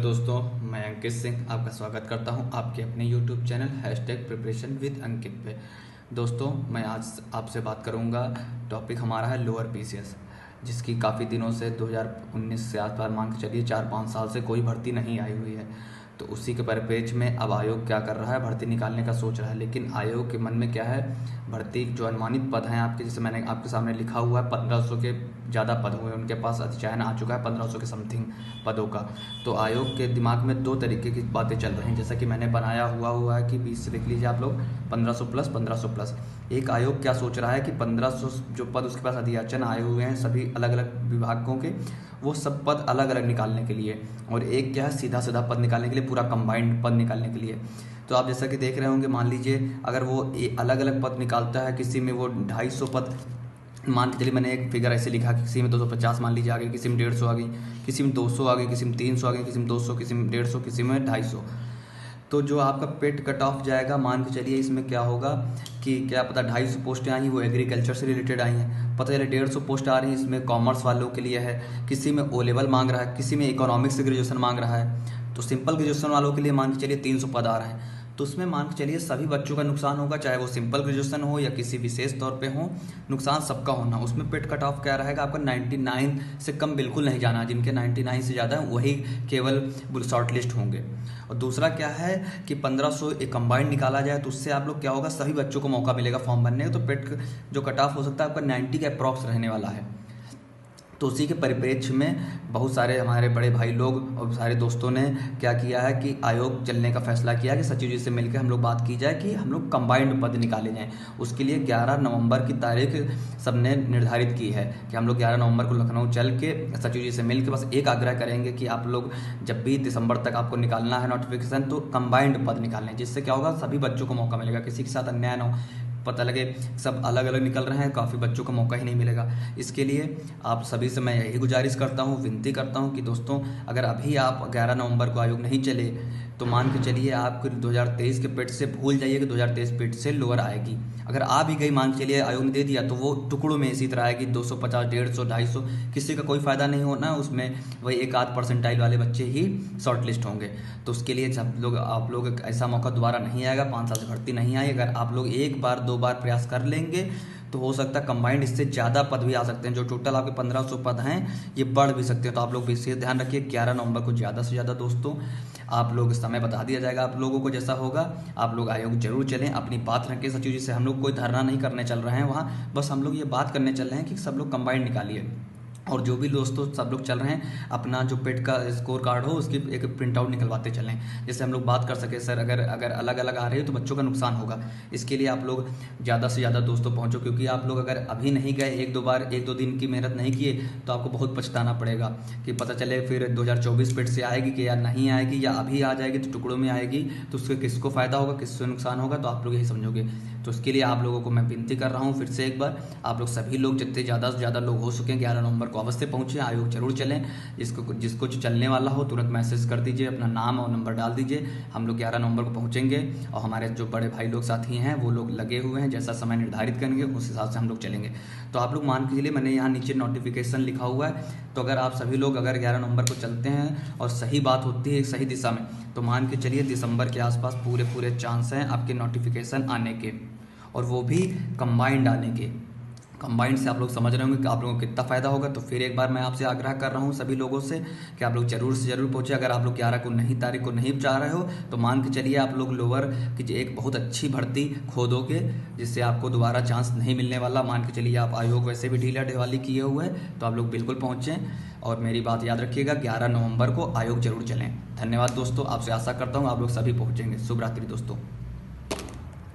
दोस्तों, मैं अंकित सिंह आपका स्वागत करता हूं आपके अपने YouTube चैनल #प्रिपरेशन विद अंकित पे। दोस्तों, मैं आज आपसे बात करूंगा। टॉपिक हमारा है लोअर पीसीएस, जिसकी काफ़ी दिनों से 2019 से आसपास मान के चलिए 4-5 साल से कोई भर्ती नहीं आई हुई है। तो उसी के परिप्रेक्ष्य में अब आयोग क्या कर रहा है, भर्ती निकालने का सोच रहा है। लेकिन आयोग के मन में क्या है, भर्ती जो अनुमानित पद हैं आपके, जैसे मैंने आपके सामने लिखा हुआ है 1500 के ज़्यादा पद हुए, उनके पास अधिचयन आ चुका है 1500 के समथिंग पदों का। तो आयोग के दिमाग में दो तरीके की बातें चल रही हैं, जैसा कि मैंने बनाया हुआ है कि 20 से लिख लीजिए आप लोग, 1500 प्लस 1500 प्लस। एक आयोग क्या सोच रहा है कि 1500 जो पद उसके पास अधियाचन आए हुए हैं सभी अलग अलग विभागों के, वो सब पद अलग अलग निकालने के लिए, और एक क्या है सीधा सीधा पद निकालने के लिए, पूरा कंबाइंड पद निकालने के लिए। तो आप जैसा कि देख रहे होंगे, मान लीजिए अगर वो अलग अलग पद निकालता है, किसी में वो 250 पद, मान के चलिए मैंने एक फिगर ऐसे लिखा कि किसी में 250 मान लीजिए आ गई, किसी में 150 आ गई, किसी में 200 आ गई, किसी में 300 आ गई, किसी में 200, किसी में 150, किसी में 250। तो जो आपका पेट कट ऑफ जाएगा, मान के चलिए इसमें क्या होगा कि क्या पता 250 पोस्टें आई हैं वो एग्रीकल्चर से रिलेटेड आई हैं, पता चले 150 पोस्ट आ रही हैं इसमें कॉमर्स वालों के लिए है, किसी में ओ लेवल मांग रहा है, किसी में इकोनॉमिक्स से ग्रेजुएशन मांग रहा है। तो सिंपल ग्रेजुएशन वालों के लिए मान के चलिए 300 पद आ रहे हैं। तो उसमें मान के चलिए सभी बच्चों का नुकसान होगा, चाहे वो सिंपल ग्रेजुएशन हो या किसी विशेष तौर पे हो, नुकसान सबका होना। उसमें पेट कट ऑफ क्या रहेगा, आपका 99 से कम बिल्कुल नहीं जाना, जिनके 99 से ज़्यादा है वही केवल शॉर्ट लिस्ट होंगे। और दूसरा क्या है कि 1500 एक कंबाइंड निकाला जाए, तो उससे आप लोग क्या होगा, सभी बच्चों को मौका मिलेगा फॉर्म भरने का। तो पेट जो कट ऑफ हो सकता है आपका 90 के अप्रॉक्स रहने वाला है। तो उसी के परिप्रेक्ष्य में बहुत सारे हमारे बड़े भाई लोग और सारे दोस्तों ने क्या किया है कि आयोग चलने का फैसला किया कि सचिव जी से मिलकर हम लोग बात की जाए कि हम लोग कंबाइंड पद निकाले जाएं। उसके लिए 11 नवंबर की तारीख सबने निर्धारित की है कि हम लोग 11 नवंबर को लखनऊ चल के सचिव जी से मिल के बस एक आग्रह करेंगे कि आप लोग जब भी दिसंबर तक आपको निकालना है नोटिफिकेशन, तो कंबाइंड पद निकालें, जिससे क्या होगा सभी बच्चों को मौका मिलेगा, किसी के साथ अन्याय न हो। पता लगे सब अलग अलग निकल रहे हैं, काफ़ी बच्चों को मौका ही नहीं मिलेगा। इसके लिए आप सभी से मैं यही गुजारिश करता हूँ, विनती करता हूँ कि दोस्तों, अगर अभी आप 11 नवंबर को आयोग नहीं चले तो मान के चलिए आप 2023 के पेट से भूल जाइए कि 2023 पेट से लोअर आएगी। अगर आ भी गई, मान के चलिए आयोग ने दे दिया, तो वो टुकड़ों में इसी तरह आएगी, 250, 150, 250, किसी का कोई फ़ायदा नहीं होना उसमें। वही एक आध परसेंटाइल वाले बच्चे ही शॉर्ट लिस्ट होंगे। तो उसके लिए जब आप लोग ऐसा मौका दोबारा नहीं आएगा, 5 साल से भर्ती नहीं आई, अगर आप लोग एक बार 2 बार प्रयास कर लेंगे तो हो सकता है कंबाइंड इससे ज़्यादा पद भी आ सकते हैं। जो टोटल आपके 1500 पद हैं ये बढ़ भी सकते हैं। तो आप लोग विशेष ध्यान रखिए, 11 नवंबर को ज़्यादा से ज़्यादा दोस्तों आप लोग समय बता दिया जाएगा आप लोगों को, जैसा होगा आप लोग आयोग जरूर चलें, अपनी बात रखें सचिव जी से। हम लोग कोई धरना नहीं करने चल रहे हैं वहाँ, बस हम लोग ये बात करने चल रहे हैं कि सब लोग कंबाइंड निकालिए। और जो भी दोस्तों सब लोग चल रहे हैं, अपना जो पेट का स्कोर कार्ड हो उसकी एक प्रिंट आउट निकलवाते चलें, जिससे हम लोग बात कर सके सर अगर अलग अलग आ रही है तो बच्चों का नुकसान होगा। इसके लिए आप लोग ज़्यादा से ज़्यादा दोस्तों पहुंचो, क्योंकि आप लोग अगर अभी नहीं गए, 1-2 दिन की मेहनत नहीं किए, तो आपको बहुत पछताना पड़ेगा कि पता चले फिर 2024 पेट से आएगी कि या नहीं आएगी, या अभी आ जाएगी तो टुकड़ों में आएगी, तो उससे किसको फ़ायदा होगा, किससे नुकसान होगा, तो आप लोग यही समझोगे। तो उसके लिए आप लोगों को मैं विनती कर रहा हूँ फिर से एक बार, आप लोग सभी लोग जितने ज़्यादा से ज़्यादा लोग हो सकें 11 नवंबर को अवश्य पहुँचे, आयोग जरूर चलें। जिसको जो चलने वाला हो तुरंत मैसेज कर दीजिए, अपना नाम और नंबर डाल दीजिए। हम लोग 11 नवंबर को पहुँचेंगे और हमारे जो बड़े भाई लोग साथी हैं वो लोग लगे हुए हैं, जैसा समय निर्धारित करेंगे उस हिसाब से हम लोग चलेंगे। तो आप लोग मान के चलिए, मैंने यहाँ नीचे नोटिफिकेशन लिखा हुआ है, तो अगर आप सभी लोग अगर 11 नवंबर को चलते हैं और सही बात होती है सही दिशा में, तो मान के चलिए दिसंबर के आसपास पूरे चांस हैं आपके नोटिफिकेशन आने के, और वो भी कंबाइंड आने के। कंबाइंड से आप लोग समझ रहे होंगे कि आप लोगों को कितना फ़ायदा होगा। तो फिर एक बार मैं आपसे आग्रह कर रहा हूँ सभी लोगों से कि आप लोग जरूर से ज़रूर पहुँचे। अगर आप लोग 11 को नहीं तारीख को नहीं जा रहे हो, तो मान के चलिए आप लोग लोअर की एक बहुत अच्छी भर्ती खोदोगे, जिससे आपको दोबारा चांस नहीं मिलने वाला। मान के चलिए आप आयोग वैसे भी ढीला ढवाली किए हुए हैं, तो आप लोग बिल्कुल पहुँचें। और मेरी बात याद रखिएगा, 11 नवंबर को आयोग जरूर चलें। धन्यवाद दोस्तों, आपसे आशा करता हूँ आप लोग सभी पहुँचेंगे। शुभ रात्रि दोस्तों।